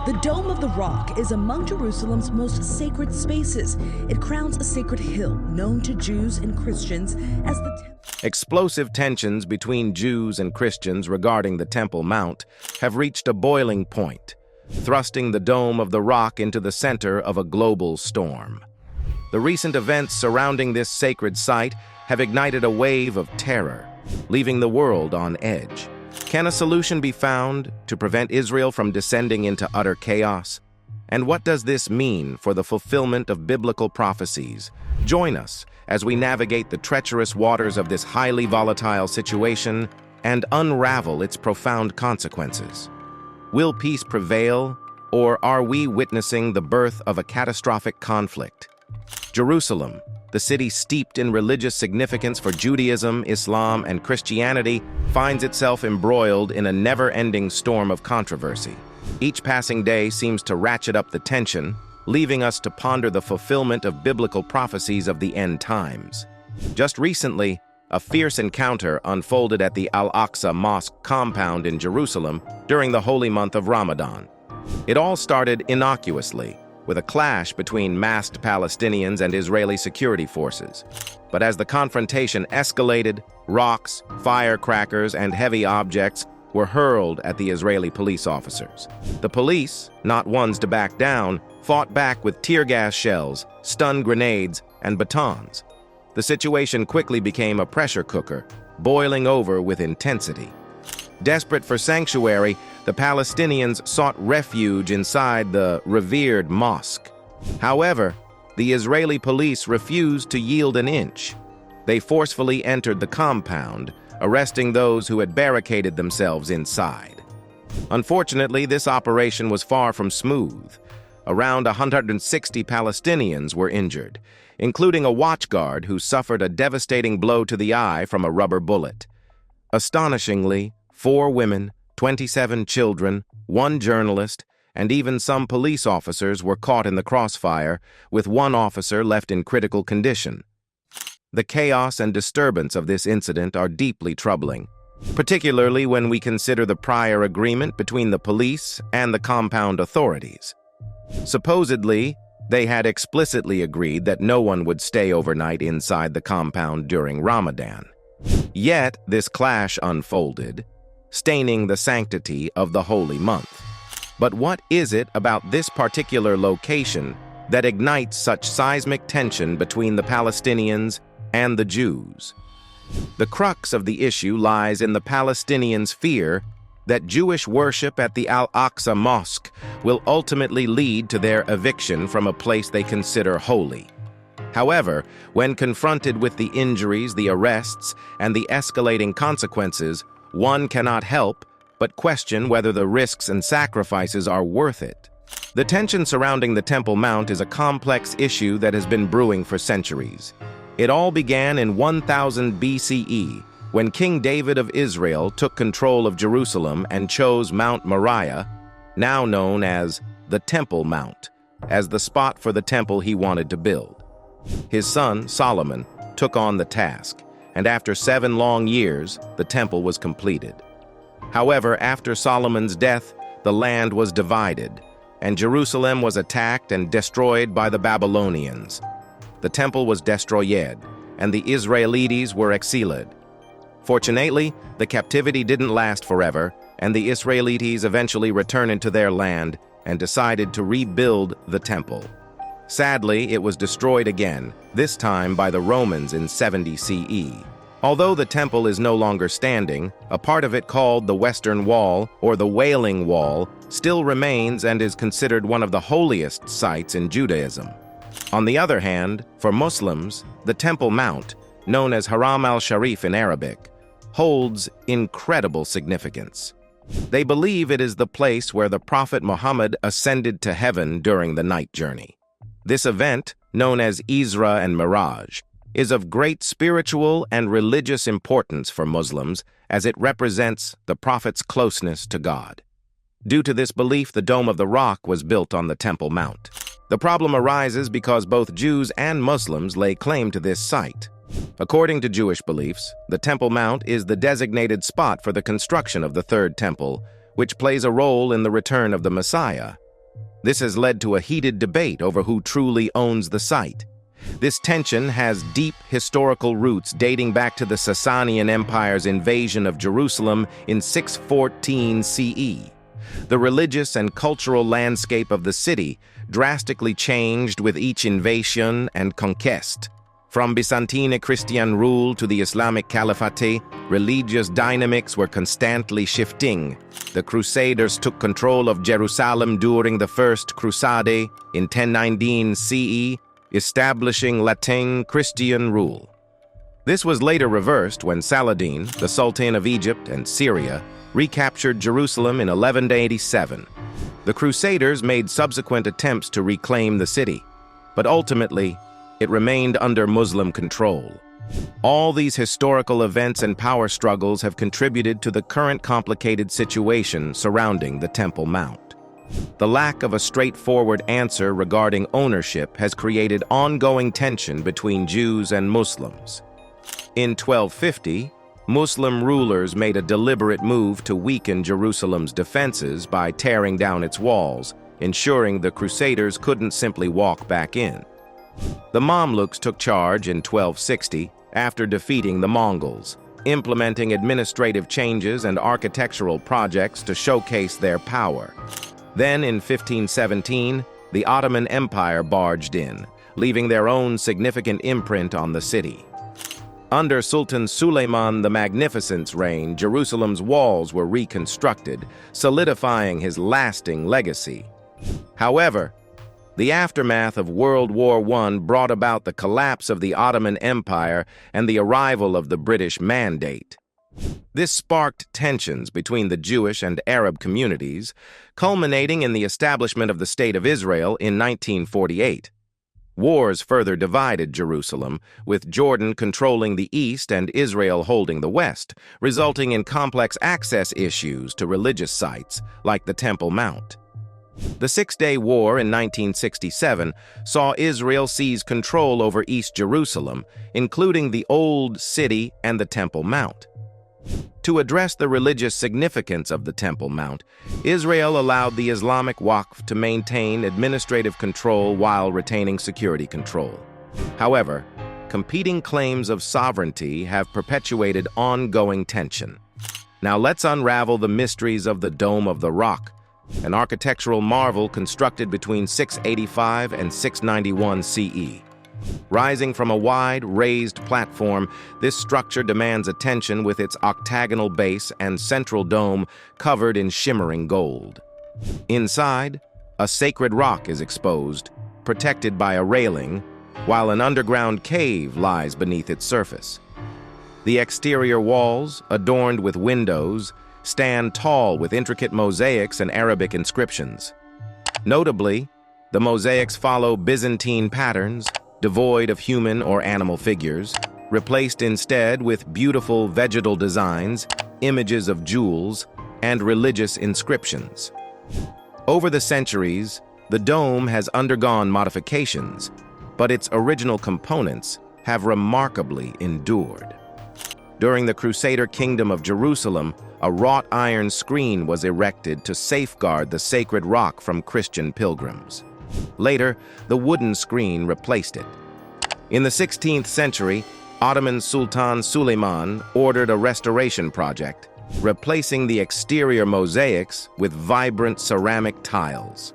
The Dome of the Rock is among Jerusalem's most sacred spaces. It crowns a sacred hill known to Jews and Christians as the Temple. Explosive tensions between Jews and Christians regarding the Temple Mount have reached a boiling point, thrusting the Dome of the Rock into the center of a global storm. The recent events surrounding this sacred site have ignited a wave of terror, leaving the world on edge. Can a solution be found to prevent Israel from descending into utter chaos? And what does this mean for the fulfillment of biblical prophecies? Join us as we navigate the treacherous waters of this highly volatile situation and unravel its profound consequences. Will peace prevail, or are we witnessing the birth of a catastrophic conflict? Jerusalem, the city steeped in religious significance for Judaism, Islam, and Christianity, finds itself embroiled in a never-ending storm of controversy. Each passing day seems to ratchet up the tension, leaving us to ponder the fulfillment of biblical prophecies of the end times. Just recently, a fierce encounter unfolded at the Al-Aqsa Mosque compound in Jerusalem during the holy month of Ramadan. It all started innocuously, with a clash between masked Palestinians and Israeli security forces. But as the confrontation escalated, rocks, firecrackers, and heavy objects were hurled at the Israeli police officers. The police, not ones to back down, fought back with tear gas shells, stun grenades, and batons. The situation quickly became a pressure cooker, boiling over with intensity. Desperate for sanctuary, the Palestinians sought refuge inside the revered mosque. However, the Israeli police refused to yield an inch. They forcefully entered the compound, arresting those who had barricaded themselves inside. Unfortunately, this operation was far from smooth. Around 160 Palestinians were injured, including a watchguard who suffered a devastating blow to the eye from a rubber bullet. Astonishingly, 4 women, 27 children, 1 journalist, and even some police officers were caught in the crossfire, with 1 officer left in critical condition. The chaos and disturbance of this incident are deeply troubling, particularly when we consider the prior agreement between the police and the compound authorities. Supposedly, they had explicitly agreed that no one would stay overnight inside the compound during Ramadan. Yet, this clash unfolded, staining the sanctity of the holy month. But what is it about this particular location that ignites such seismic tension between the Palestinians and the Jews? The crux of the issue lies in the Palestinians' fear that Jewish worship at the Al-Aqsa Mosque will ultimately lead to their eviction from a place they consider holy. However, when confronted with the injuries, the arrests, and the escalating consequences, one cannot help but question whether the risks and sacrifices are worth it. The tension surrounding the Temple Mount is a complex issue that has been brewing for centuries. It all began in 1000 BCE, when King David of Israel took control of Jerusalem and chose Mount Moriah, now known as the Temple Mount, as the spot for the temple he wanted to build. His son, Solomon, took on the task, and after 7 long years, the temple was completed. However, after Solomon's death, the land was divided, and Jerusalem was attacked and destroyed by the Babylonians. The temple was destroyed, and the Israelites were exiled. Fortunately, the captivity didn't last forever, and the Israelites eventually returned to their land and decided to rebuild the temple. Sadly, it was destroyed again, this time by the Romans in 70 CE. Although the temple is no longer standing, a part of it called the Western Wall, or the Wailing Wall, still remains and is considered one of the holiest sites in Judaism. On the other hand, for Muslims, the Temple Mount, known as Haram al-Sharif in Arabic, holds incredible significance. They believe it is the place where the Prophet Muhammad ascended to heaven during the night journey. This event, known as Isra and Miraj, is of great spiritual and religious importance for Muslims as it represents the Prophet's closeness to God. Due to this belief, the Dome of the Rock was built on the Temple Mount. The problem arises because both Jews and Muslims lay claim to this site. According to Jewish beliefs, the Temple Mount is the designated spot for the construction of the Third Temple, which plays a role in the return of the Messiah. This has led to a heated debate over who truly owns the site. This tension has deep historical roots dating back to the Sasanian Empire's invasion of Jerusalem in 614 CE. The religious and cultural landscape of the city drastically changed with each invasion and conquest. From Byzantine Christian rule to the Islamic Caliphate, religious dynamics were constantly shifting. The Crusaders took control of Jerusalem during the First Crusade in 1019 CE, establishing Latin Christian rule. This was later reversed when Saladin, the Sultan of Egypt and Syria, recaptured Jerusalem in 1187. The Crusaders made subsequent attempts to reclaim the city, but ultimately, it remained under Muslim control. All these historical events and power struggles have contributed to the current complicated situation surrounding the Temple Mount. The lack of a straightforward answer regarding ownership has created ongoing tension between Jews and Muslims. In 1250, Muslim rulers made a deliberate move to weaken Jerusalem's defenses by tearing down its walls, ensuring the Crusaders couldn't simply walk back in. The Mamluks took charge in 1260 after defeating the Mongols, implementing administrative changes and architectural projects to showcase their power. Then, in 1517, the Ottoman Empire barged in, leaving their own significant imprint on the city. Under Sultan Suleiman the Magnificent's reign, Jerusalem's walls were reconstructed, solidifying his lasting legacy. However, the aftermath of World War I brought about the collapse of the Ottoman Empire and the arrival of the British Mandate. This sparked tensions between the Jewish and Arab communities, culminating in the establishment of the State of Israel in 1948. Wars further divided Jerusalem, with Jordan controlling the east and Israel holding the west, resulting in complex access issues to religious sites like the Temple Mount. The Six-Day War in 1967 saw Israel seize control over East Jerusalem, including the Old City and the Temple Mount. To address the religious significance of the Temple Mount, Israel allowed the Islamic Waqf to maintain administrative control while retaining security control. However, competing claims of sovereignty have perpetuated ongoing tension. Now let's unravel the mysteries of the Dome of the Rock, an architectural marvel constructed between 685 and 691 CE. Rising from a wide, raised platform, this structure demands attention with its octagonal base and central dome covered in shimmering gold. Inside, a sacred rock is exposed, protected by a railing, while an underground cave lies beneath its surface. The exterior walls, adorned with windows, stand tall with intricate mosaics and Arabic inscriptions. Notably, the mosaics follow Byzantine patterns, devoid of human or animal figures, replaced instead with beautiful vegetal designs, images of jewels, and religious inscriptions. Over the centuries, the dome has undergone modifications, but its original components have remarkably endured. During the Crusader Kingdom of Jerusalem, a wrought iron screen was erected to safeguard the sacred rock from Christian pilgrims. Later, the wooden screen replaced it. In the 16th century, Ottoman Sultan Suleiman ordered a restoration project, replacing the exterior mosaics with vibrant ceramic tiles.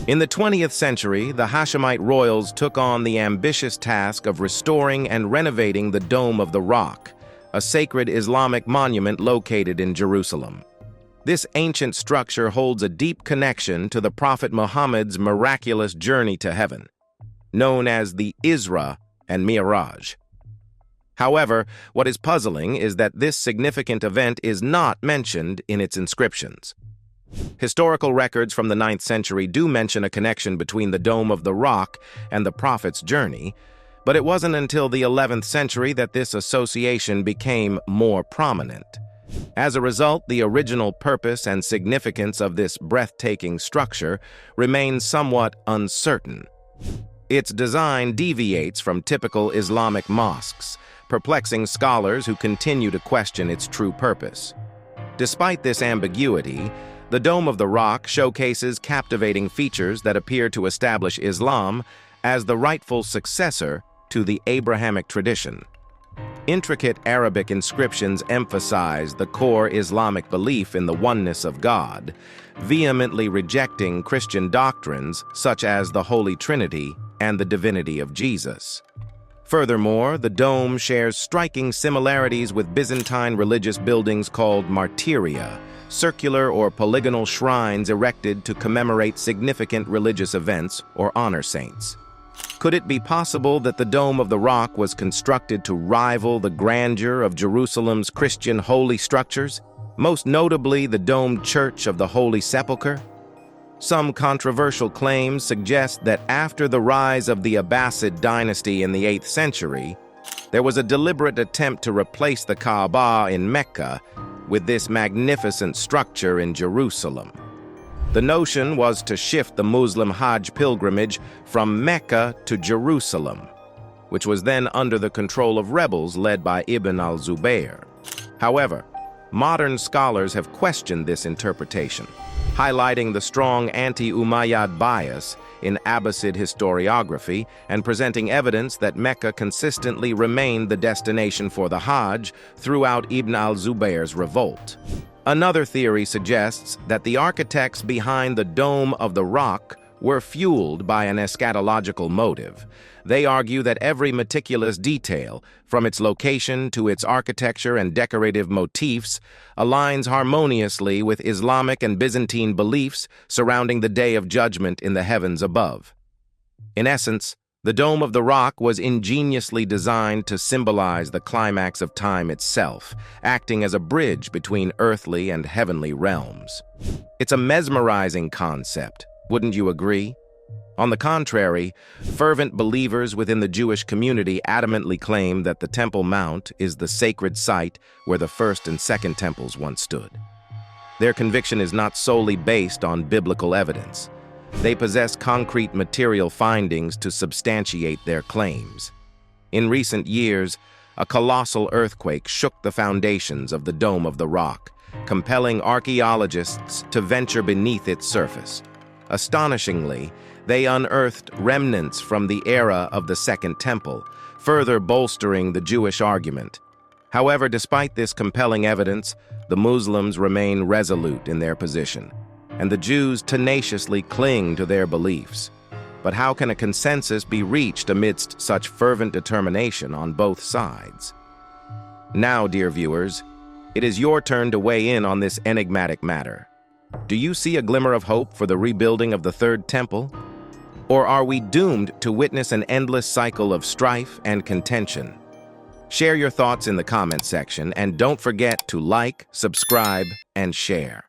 In the 20th century, the Hashemite royals took on the ambitious task of restoring and renovating the Dome of the Rock, a sacred Islamic monument located in Jerusalem. This ancient structure holds a deep connection to the Prophet Muhammad's miraculous journey to heaven, known as the Isra and Mi'raj. However, what is puzzling is that this significant event is not mentioned in its inscriptions. Historical records from the 9th century do mention a connection between the Dome of the Rock and the Prophet's journey, but it wasn't until the 11th century that this association became more prominent. As a result, the original purpose and significance of this breathtaking structure remains somewhat uncertain. Its design deviates from typical Islamic mosques, perplexing scholars who continue to question its true purpose. Despite this ambiguity, The Dome of the Rock showcases captivating features that appear to establish Islam as the rightful successor to the Abrahamic tradition. Intricate Arabic inscriptions emphasize the core Islamic belief in the oneness of God, vehemently rejecting Christian doctrines such as the Holy Trinity and the divinity of Jesus. Furthermore, the dome shares striking similarities with Byzantine religious buildings called martyria, circular or polygonal shrines erected to commemorate significant religious events or honor saints. Could it be possible that the Dome of the Rock was constructed to rival the grandeur of Jerusalem's Christian holy structures, most notably the domed Church of the Holy Sepulchre? Some controversial claims suggest that after the rise of the Abbasid dynasty in the 8th century, there was a deliberate attempt to replace the Kaaba in Mecca with this magnificent structure in Jerusalem. The notion was to shift the Muslim Hajj pilgrimage from Mecca to Jerusalem, which was then under the control of rebels led by Ibn al-Zubayr. However, modern scholars have questioned this interpretation, highlighting the strong anti-Umayyad bias in Abbasid historiography and presenting evidence that Mecca consistently remained the destination for the Hajj throughout Ibn al-Zubayr's revolt. Another theory suggests that the architects behind the Dome of the Rock were fueled by an eschatological motive. They argue that every meticulous detail, from its location to its architecture and decorative motifs, aligns harmoniously with Islamic and Byzantine beliefs surrounding the Day of Judgment in the heavens above. In essence, the Dome of the Rock was ingeniously designed to symbolize the climax of time itself, acting as a bridge between earthly and heavenly realms. It's a mesmerizing concept, wouldn't you agree? On the contrary, fervent believers within the Jewish community adamantly claim that the Temple Mount is the sacred site where the first and second temples once stood. Their conviction is not solely based on biblical evidence. They possess concrete material findings to substantiate their claims. In recent years, a colossal earthquake shook the foundations of the Dome of the Rock, compelling archaeologists to venture beneath its surface. Astonishingly, they unearthed remnants from the era of the Second Temple, further bolstering the Jewish argument. However, despite this compelling evidence, the Muslims remain resolute in their position, and the Jews tenaciously cling to their beliefs. But how can a consensus be reached amidst such fervent determination on both sides? Now, dear viewers, it is your turn to weigh in on this enigmatic matter. Do you see a glimmer of hope for the rebuilding of the Third Temple? Or are we doomed to witness an endless cycle of strife and contention? Share your thoughts in the comments section, and don't forget to like, subscribe, and share.